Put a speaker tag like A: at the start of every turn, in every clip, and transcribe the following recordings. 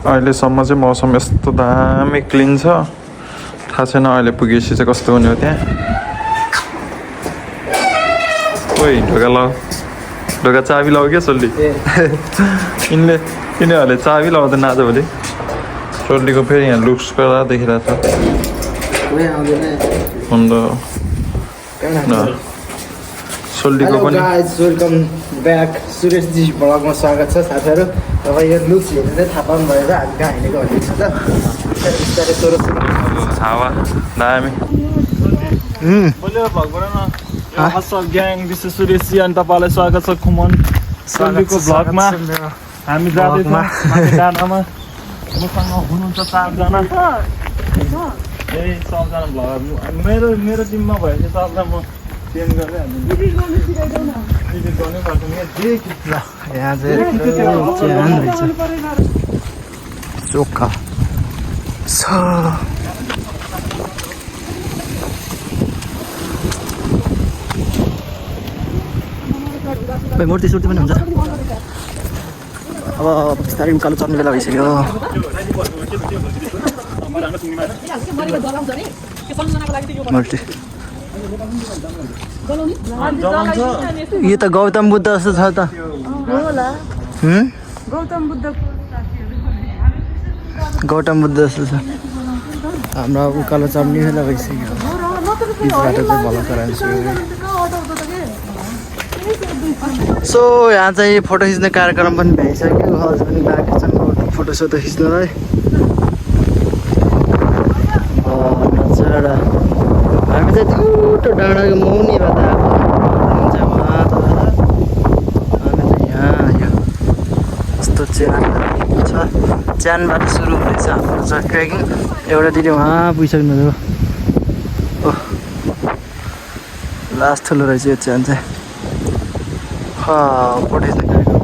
A: अहिलेसम्म चाहिँ मौसम यस्तो दामी क्लिन छ, थाहा छैन अहिले पुगेपछि चाहिँ कस्तो हुने हो त्यहाँ। ओइ ढोका लाऊ, ढोका चाबी लाऊ क्या सोल्ली। यिनीहरूले चाबी लाउँदैन आज भोलि। सोल्लीको फेरि यहाँ लुक्स करा देखिरहेको छ। अन्त सोल्लीको पनि
B: वेलकम ब्याक सुरेशजी भ्लगमा स्वागत छ साथीहरू। तपाईँ यो लुक्स हेरेर थाहा पाउनु भएर हामी कहाँ हिँडेको भन्ने छ त। बिस्तारै तोरो
A: हावा दामी।
C: ग्याङ दिस इज सुरेशजी अनि तपाईँलाई स्वागत छ खुमन सोल्लीको भ्लगमा। हामी जाँदैछौँ माथि डाँडामा। मसँग हुनुहुन्छ 4 जना। ए 7 जना भ्लगर मेरो टिममा भएपछि सबलाई म चेन्ज गरेँ।
B: यहाँ चाहिँ चोखा मूर्ति सुर्ती पनि हुन्छ। अब बिस्तारै उकालो चढ्ने बेला भइसक्यो। मूर्ति यो त गौतम बुद्ध जस्तो छ त। गौतम बुद्ध जस्तो छ। हाम्रो उकालो चढ्ने बेला भइसक्यो। बाटो चाहिँ भलो गराउँछु। सो यहाँ चाहिँ फोटो खिच्ने कार्यक्रम पनि भइसक्यो। अझ पनि बाँकी छन् फोटो सोटो खिच्नलाई। हामी चाहिँ दुईवटा डाँडाको मुनिबाट आएको। हामी चाहिँ उहाँ त हामी चाहिँ यहाँ आयो। यस्तो च्यान छ, च्यानबाट सुरु हुँदैछ हाम्रो चाहिँ ट्रेकिङ। एउटा दिदी उहाँ पुगिसक्नु भयो। ओह लास्ट ठुलो रहेछ यो च्यान चाहिँ। फोटो खिच्ने कार्यक्रम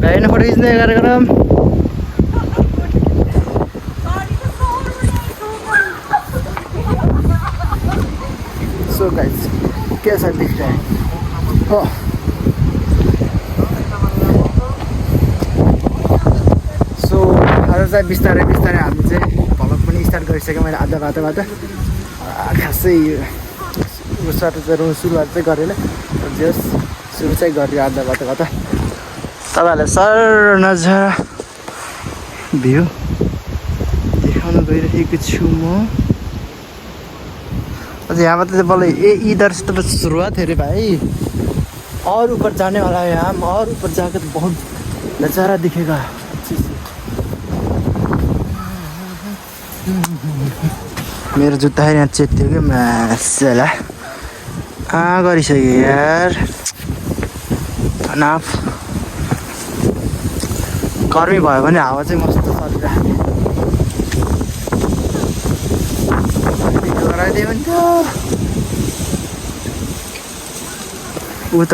B: भएन। फोटो खिच्ने कार्यक्रम सो गाइस कैसा दिख रहा है। सो आज चाहिँ बिस्तारै बिस्तारै हामी चाहिँ भ्लग पनि स्टार्ट गरिसक्यौँ। मैले आधा बाटोबाट खासै उसबाट चाहिँ सुरुवात चाहिँ गरेन। जस सुरु चाहिँ गरियो आधा बाटोबाट। तपाईँहरूलाई सर नजारा भ्यू देखाउन गइरहेको छु म। अझ यहाँबाट चाहिँ बल्ल इधर से तो शुरुआत है रे भाई। और ऊपर जाने वाला है हम। और ऊपर जाकर तो बहुत नज़ारा दिखेगा अच्छे से। मेरो जुत्ता यहाँ चेत्यो क्या मासला गरिसक्यो यार। नाफ गर्मी भयो भने हावा चाहिँ मस्त चलिरहेको गराइदियो भने त। ऊ त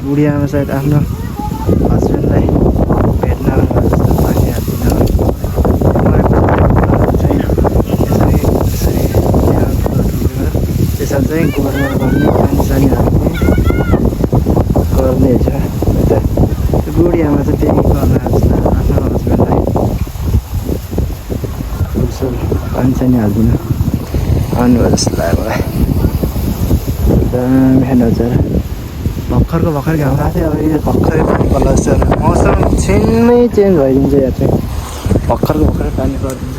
B: बुढियामा सायद आफ्नो हस्बेन्डलाई भेट्न त्यसमा चाहिँ गोबरमा गर्ने पानी सानी हाल्ने गर्नेछ। बुढियामा चाहिँ त्यही गर्न आफ्नो हस्बेन्डलाई पानी सानी हालिदिनु भन्नुभयो जस्तो लाग्यो मलाई। दामी नजारा भर्खरको भर्खर घाम लाग्थ्यो। अब यो भर्खरै पानी पर्ला जस्तो मौसम छिनमै चेन्ज भइदिन्छ। यहाँ चाहिँ भर्खरको भर्खरै पानी परिदिन्छ।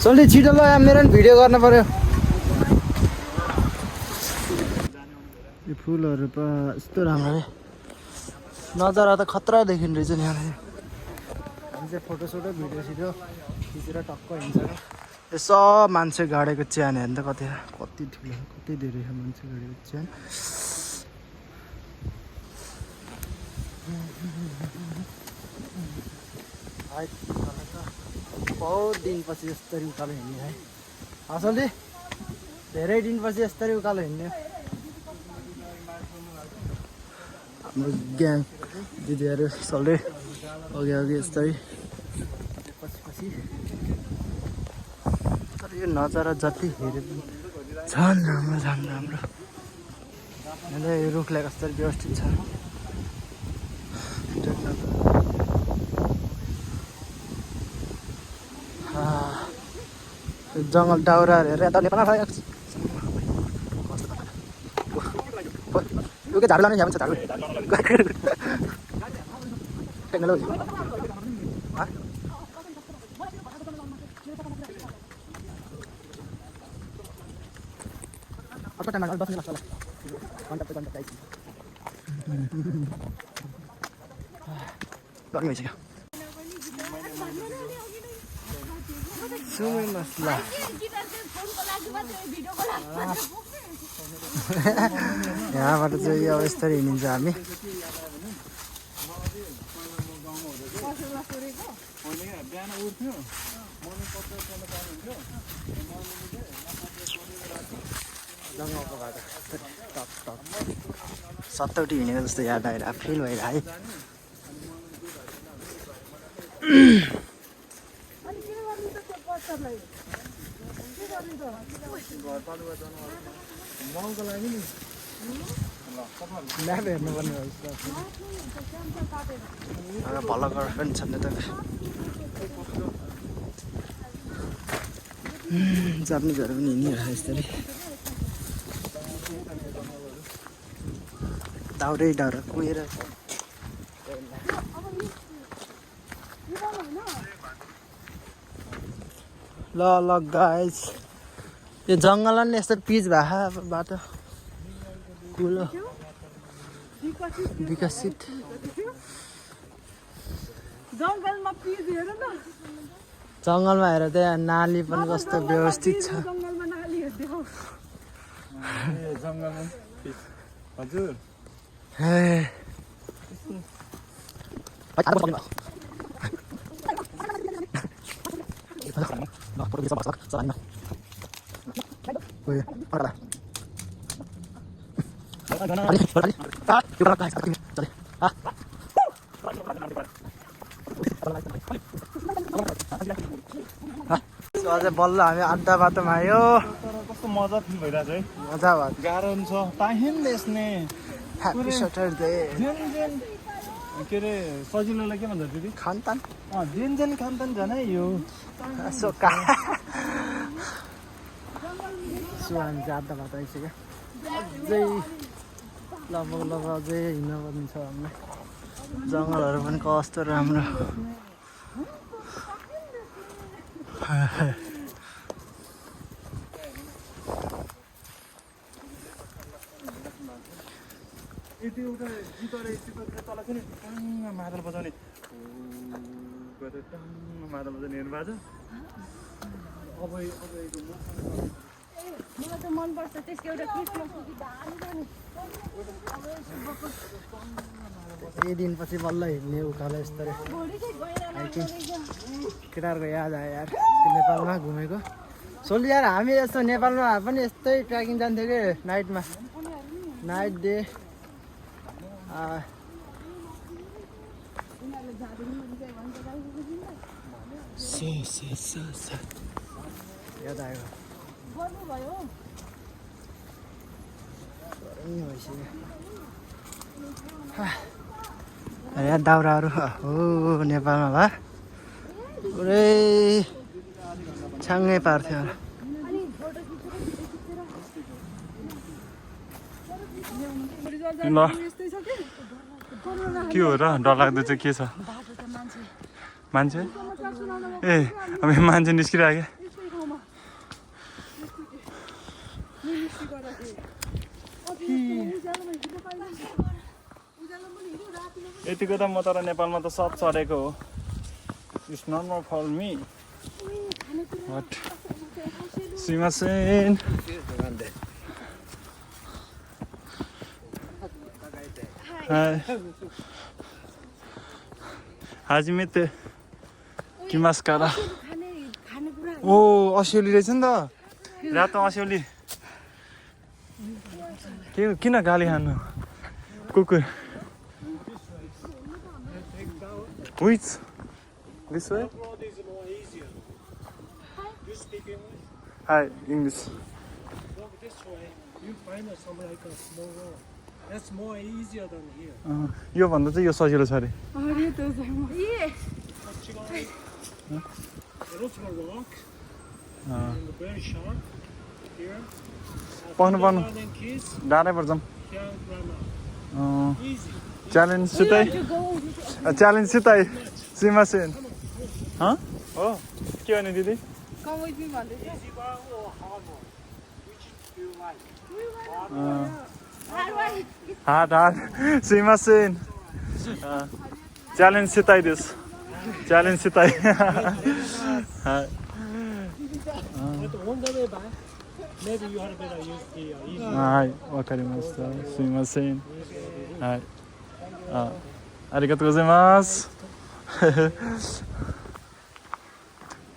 B: सोल्टी छिटो ल यहाँ मेरो पनि भिडियो गर्नु पऱ्यो। यो फुलहरू त यस्तो राम्रो है। नजारा त खतरा देखिने रहेछ नि। यहाँ हामी चाहिँ फोटोसोटो भिडियो सिडियो खिचेर टक्क हिँड्छ। यो सब मान्छे गाडेको च्यान हेर्नु त कति ठुलो कति धेरै छ मान्छे गाडेको च्यान। बहुत दिनपछि यस्तरी उकालो हिँड्ने है। असलले धेरै दिनपछि यस्तरी उकालो हिँड्ने। हाम्रो ग्याङ दिदीहरू सल्दै अघि यस्तै पछि तर यो नजारा जति हेरे पनि झन् राम्रो यो रुखलाई कस्तो व्यवस्थित छ जङ्गल दाउराहरू हेरेर यता नेपालमा यो के झाडु लाने यहाँ छ झाडु टेक्नोलोजी अर्को टाइममा बस्ने लाग्छ होला घन्टा गर्मी भइसक्यो सुमै मसला यहाँबाट चाहिँ यो यस्तरी हिँडिन्छ हामी जङ्गलको बाटो टक टक सत्तौटी हिँडेको जस्तो याद आएर फिल भएर है म्याप हेर्नुपर्ने भलो घर पनि छन् त जापानिजहरू पनि हिँडिरहेको यस्तरी दाउरै दाउरा कुहेर ल ल गाइस यो जङ्गलमा नि यस्तो पिच भएको बाटो कुलो विकसित जङ्गलमा हेर त्यहाँ नाली पनि कस्तो व्यवस्थित छ
C: हजुर
B: अझै बल्ल हामी आधा बाटोमा आयो
C: कस्तो मजा फिल भइरहेछ है
B: मजा भयो
C: गाह्रो हुन्छ टाइम बेच्ने
B: ह्याप्पी सटरडे
C: के अरे सजिलोलाई के भन्छ दिदी
B: खानतान
C: जेन खानतान झनै यो
B: सोका हामी चाहिँ आधा बाटो आइसक्यो अझै लगभग अझै हिँड्नुपर्ने छ हामीलाई जङ्गलहरू पनि कस्तो राम्रो
C: यति एउटा गीत तल थियो नि मादल बजाउने मादल बजाउने हेर्नु भएको छ
D: मलाई त मनपर्छ त्यसको एउटा क्रिसमसको गीत
B: यही दिनपछि बल्ल हिँड्ने उकालो यस्तै केटाहरूको याद आयो यार नेपालमा घुमेको सोल यार हामी यस्तो नेपालमा पनि यस्तै ट्रेकिङ जान्थ्यो कि नाइटमा नाइट डे याद आयो यहाँ दाउराहरू हो नेपालमा भए पुरै छाङ्गै पार्थ्यो
C: ल के हो र डरलाग्दो चाहिँ के छ मान्छे ए अब मान्छे निस्किरहेको यतिको त म तर नेपालमा त सब चढेको हो it's normal for me but सुइमासेन हाजिमेते किमास कारा ओ अस्यौली रहेछ नि त रातो अस्यौली के किन गाली खानु कुकुर Which? This way? Hi, English.
E: This way, you find something like a small road.
C: That's more easier than here.
A: यो भन्दा चाहिँ यो सजिलो छ अरे
D: अरे त्यो चाहिँ
C: It looks like a rock and very sharp here.
A: पाउनु पाउनु
C: And kiss
A: डाँडै पर्छ
C: can run out. Easy.
A: Challenge सितै च्यालेन्ज सितै सीमा सेन हो के भने दिदी
D: Come with me भन्दै छ
C: Easy one or hard one? Which do you like?
A: Hard hard सीमा सेन च्यालेन्ज सिताइदियोस् च्यालेन्ज सिताइ
C: But on the way back, maybe you had better use the easy.
A: はい、わかりました。すみません。はい。ありがとうございます。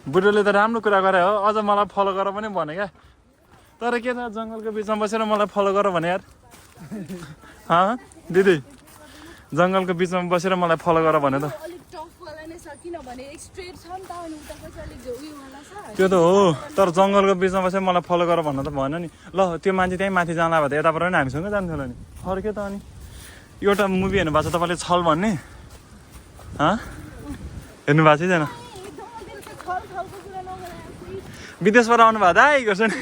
A: बुढोले त राम्रो कुरा गरे हो अझ मलाई फलो गर पनि भने क्या तर के त जङ्गलको बिचमा बसेर मलाई फलो गर भने यार दिदी जङ्गलको बिचमा बसेर मलाई फलो गर भने त
D: अलिक टफ वाला नै छ किनभने स्ट्रेट छ नि त अनि उता चाहिँ अलिक उयो वाला छ
A: त्यो त हो तर जङ्गलको बिचमा बसेर मलाई फलो गर भन्न त भएन नि ल त्यो मान्छे त्यहीँ माथि जाँदा भए त यताबाट पनि हामीसँगै जान्थ्यो होला नि फर्क्यो त अनि एउटा मुभी हेर्नु भएको छ तपाईँले छल भन्ने हेर्नु भएको छैन विदेशबाट आउनु भएको दाइ गर्छ नि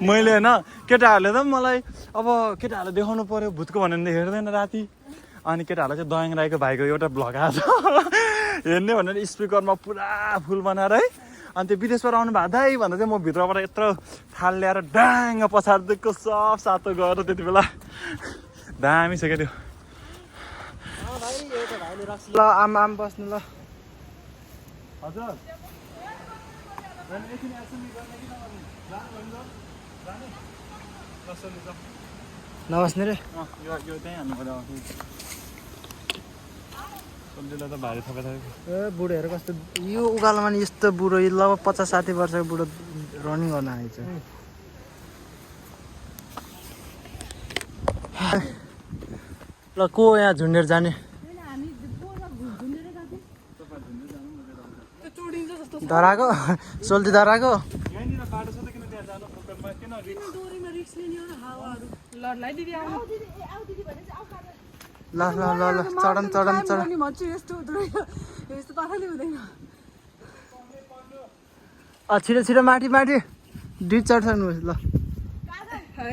A: मैले होइन केटाहरूले त मलाई अब केटाहरूले देखाउनु पर्यो भूतको भनेर हेर्दैन राति अनि केटाहरूलाई चाहिँ दयाङ राईको भाइको एउटा भ्लग आएको छ हेर्ने भनेर स्पिकरमा पुरा फुल बनाएर है अनि त्यो विदेशबाट आउनु भएको दाइ भन्दा चाहिँ म भित्रबाट यत्रो थाल ल्याएर डाङ पछाडिदिएको सब सातो गएर त्यति बेला दामी छ क्या त्यो
B: ल आमा बस्नु ल
A: हजुर
B: नबस्ने रे
A: यो त्यहीँ हाल्नु पर्यो सब्जीलाई त भारी थपे
B: ए बुढोहरू कस्तो यो उकालोमा नि यस्तो बुढो लगभग 50-60 वर्षको बुढो रनिङ गर्न आएछ ल को यहाँ झुन्डेर जाने धराको सोल्टी धराको
A: यहीँनिर बाटो छ त किन त्यहाँ जानु फुटबलमा किन
D: डोरीमा रिक्स लिने हो र हावाहरू लड्लाई दिदी आऊ दिदी भने चाहिँ आऊ
B: ल ल ल ल चढम
D: नि भन्छु यस्तो हुँदैन यस्तो पाराले हुँदैन
B: छिटो छिटो माथि माथि डिप चढ्छनुहोस् ल
D: है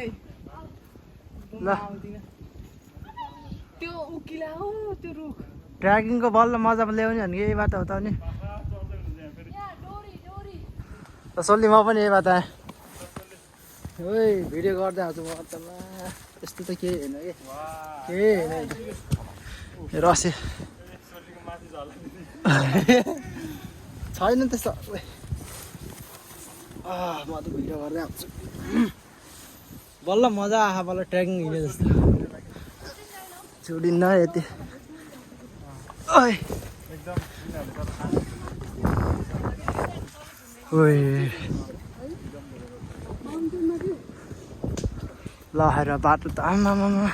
B: ल
D: त्यो उकिला हो त्यो रुख
B: ट्रेकिङको बल्ल मजा ल्याउने भने यही बाटो हो त नि ल सोल्ली म पनि यही बाटो आएँ ओइ भिडियो गर्दै आउँछु म त यस्तो त केही होइन कि केही होइन रसे छैन त्यस्तो म त भिडियो गर्दै आउँछु बल्ल मजा आयो बल्ल ट्रेकिङ हिँड्यो जस्तो छुडिन्न यति ओइ ओइ ल हेर बाटो त आमामा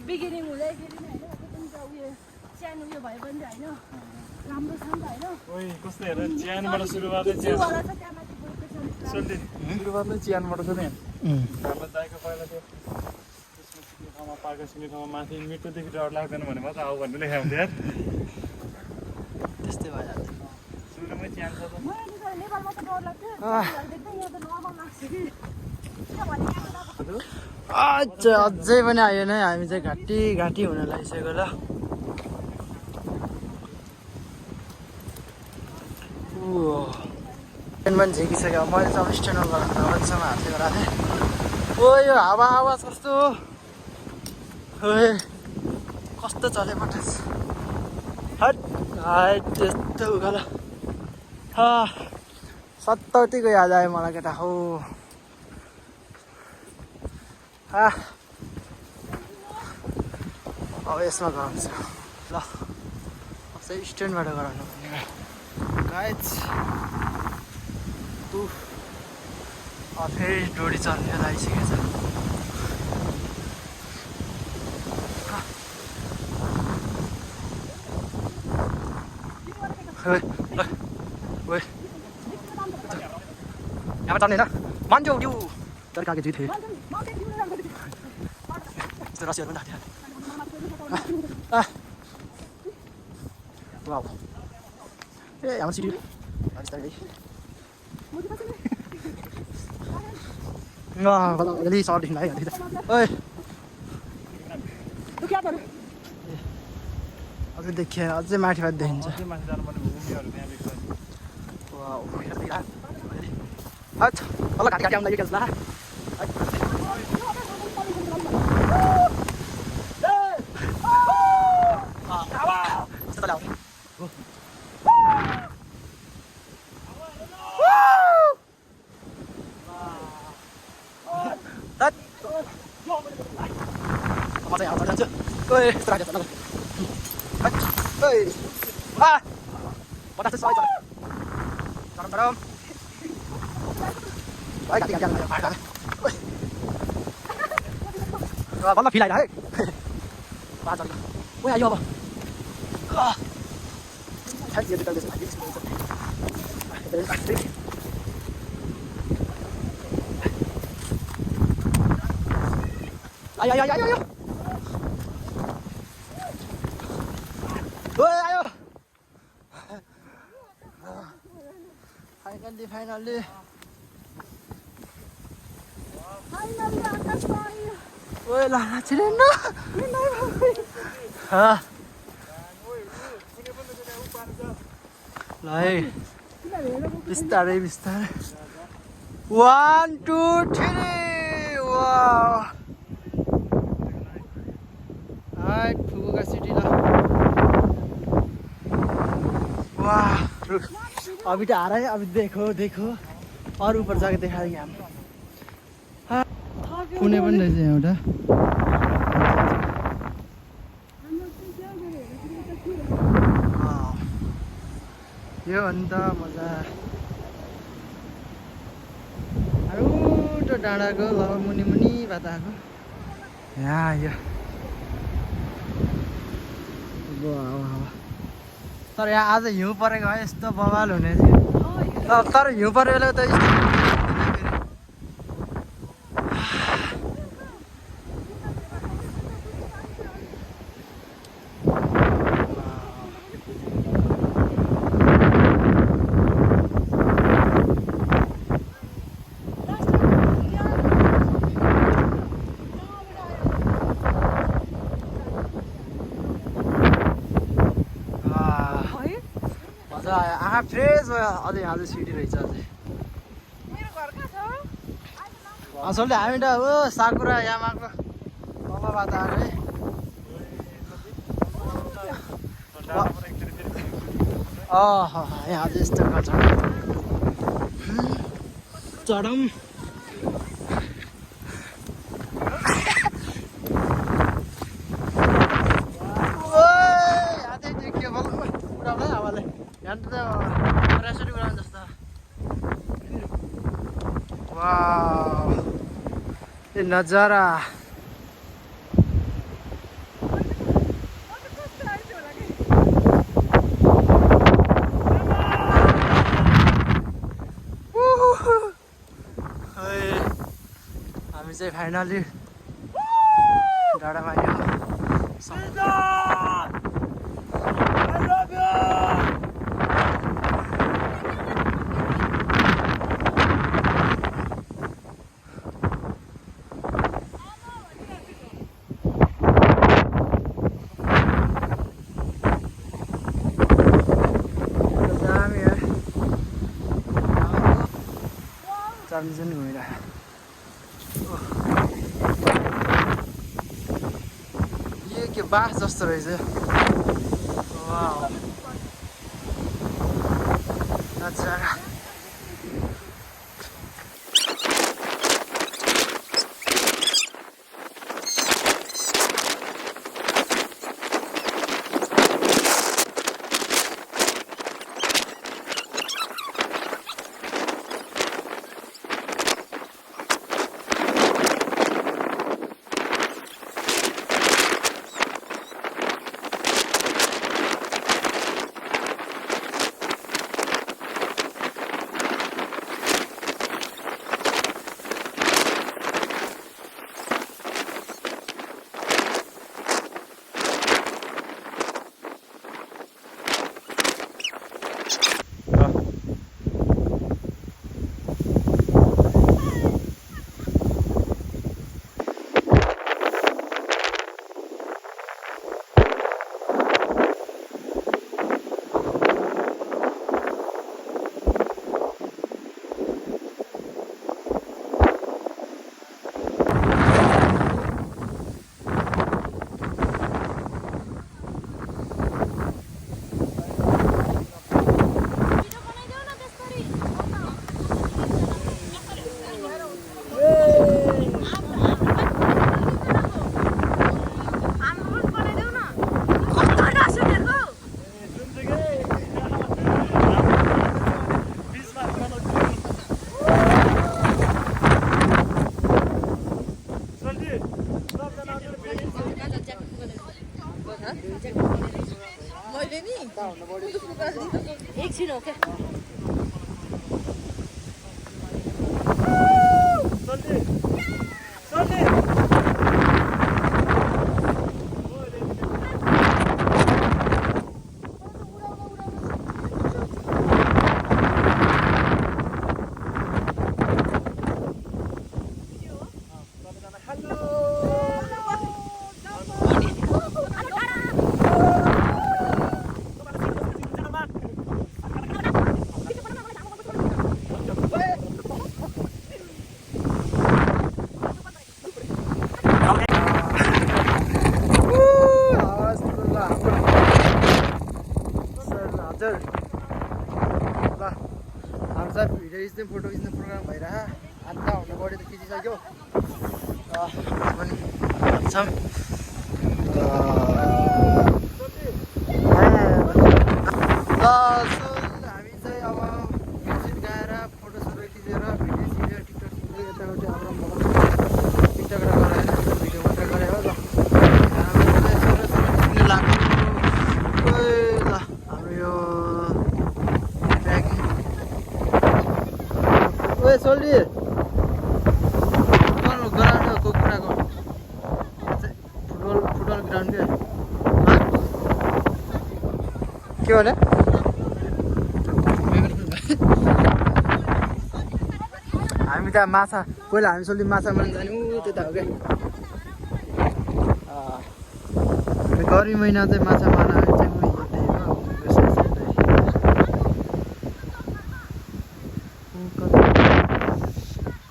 D: बिगिनिङ हुँदैखेरि नै होइन उयो सानो उयो भए पनि होइन राम्रो छ नि त होइन
A: ओइ कस्तो हेर च्यानबाट सुरुवातै च्यान
D: वाला छ त्यहाँ माथि गएपछि
A: सोल्टी सुरुवात नै च्यानबाट छ नि हाम्रो दाइको पहिला त्यो त्यसपछि ठाउँमा पार्का सिक्ने ठाउँमा माथि मिठोदेखि डर लाग्दैन भने मात्र आऊ भन्ने लेखा हुन्थ्यो यार
B: त्यस्तै भइहाल्छ
A: सुरुमै च्यान छ त
D: मैले त नेपालमा त डर लाग्थ्यो देख्दा यहाँ त नर्मल लाग्छ कि किनभने
B: अझै पनि आएन है हामी चाहिँ घाँटी घाँटी हुन लागिसक्यो ल ट्रेन पनि झिकिसक्यो मैले चाहिँ अब स्ट्यान्डमा गएर अहिलेसम्म हातले गराएको थिएँ ओ यो हावा आवाज कस्तो कस्तो चले पठास हट हाइट त्यस्तो उकालो सत्तौतीको याद आयो मलाई केटा हो अब यसमा गराउँछ ल चाहिँ स्ट्यान्डबाट गराउनु पर्ने गाइज फेरि डोरी चल्ने लागिसकेको छ ढाड चढ्ने होइन मान्छे उठ्यो तर कागे जुइ थिए यस्तो रसियाहरू पनि राख्थ्यो वाउ ए हाम्रो सिटी बिस्तारै अलि सरदेखि आइहाल्थ्यो ओए अझै देखिएन अझै माथिबाट देखिन्छ तल घाँटी घाँटी आउनु लागि ला मजा आउँछ जान्छ ओए यस्तो राख्छ ओए आ बतास सय चढ चढम चढम ओए घाँटी घाँटी आउनु ओए बल्ल फिल आइरह्यो है बाज चढ्यो ओए आयो अब छ्याइ यो निकाल्दैछ आयो आयो आयो आयो ओए आयो फाइनल्ली फाइनल्ली ओए ला छिरेन ल है बिस्तारै बिस्तारै 1 2 3 वाउ हाय फुगो का सिटी ला वाह अभी तो आ रहा है अभी देखो देखो और ऊपर जाके दिखाएंगे हम पुणे पनि रहेछ एउटा यो अन्त मजा एउटा डाँडाको ल मुनि मुनि बाटाको यहाँ यो तर यहाँ आज हिउँ परेको है यस्तो बवाल हुने थियो तर हिउँ परेको बेला त आँखा फ्रेस भयो अझै यहाँ चाहिँ सिटी रहेछ अझै असलले हामी त हो साकुरा यामाको तलबाट आएको है यहाँ चाहिँ यस्तो गर्छ चढौँ वाह ये नजारा हामी चाहिँ फाइनली डाँडामा आयो चार्मिजन घुमिरहेको यो के बाँस जस्तो रहेछ वाउ नजारा
D: एकछिन हो क्या
B: भिडियो खिच्ने फोटो खिच्ने प्रोग्राम भइरह आधा हुनु बढी त खिचिसक्यो पनि छौँ हामी चाहिँ अब गीत गाएर फोटोसोटो खिचेर भिडियो सिडियो टिकटक सिक्यो यताउति अब टिकटक गराएन भिडियो मात्रै गरे हो ल हाम्रो यो ओए सोल्डी फुटबल ग्राउन्ड हो कुखुराको फुटबल ग्राउन्ड के भने हामी त माछा पहिला हामी सोल्डी माछा मार्न जाने त्यता हो क्या गर्मी महिना चाहिँ माछा मार्न चाहिँ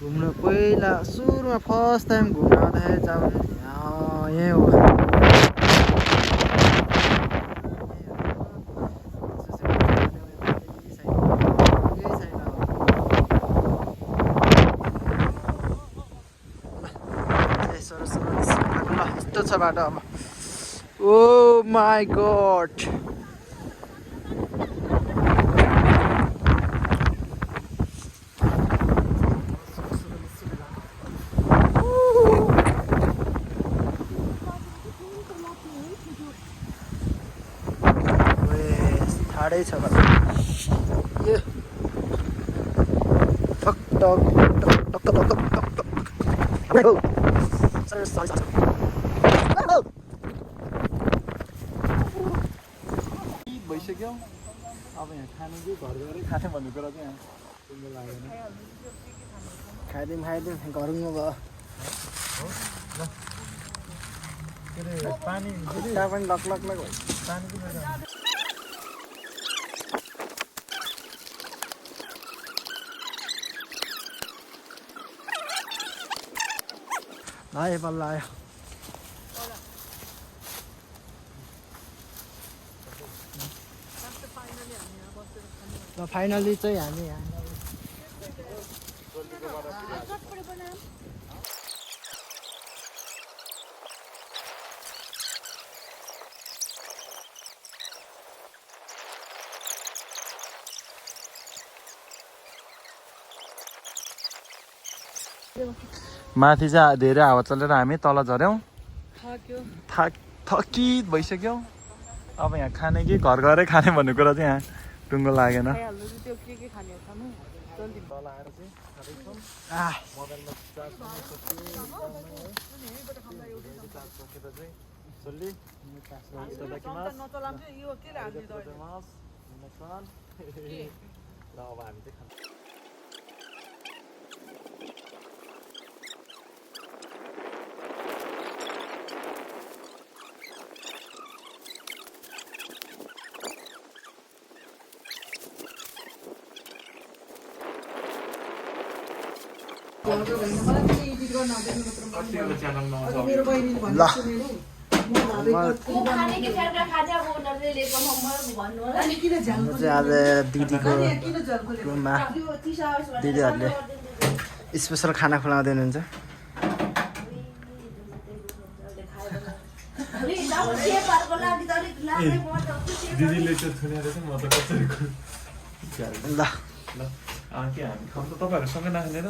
B: घुम्न पहिला सुरुमा फर्स्ट टाइम घुम्न आउँदाखेरि चाहिँ यहीँ हो यस्तो छ बाटो अब ओ माई गॉड ठाडै छ बाटो ए टक टक टक टक टक टक टक
C: भइसक्यो अब यहाँ खाने कि घर गएर खाने भन्ने कुरा चाहिँ यहाँ लागेन
B: खाइदिउँ घरमा भयो
C: के अरे पानी
B: त्यहाँ पनि लक लक लक
C: पानी कि
B: आयो बल्ल आयो ल फाइनली चाहिँ हामी यहाँ
C: माथि चाहिँ धेरै हावा चलेर हामी तल झऱ्यौँ थकित भइसक्यो अब यहाँ खाने कि घर गएरै खाने भन्ने कुरा चाहिँ यहाँ टुङ्गो लागेन
B: आज दिदीको रुममा दिदीहरूले स्पेसल खाना खुवाउँदै हुनुहुन्छ
C: दिदीले चाहिँ थुनेर चाहिँ म त कसरी
B: ल
C: के हामी खाउँ त तपाईँहरूसँगै नाख्ने र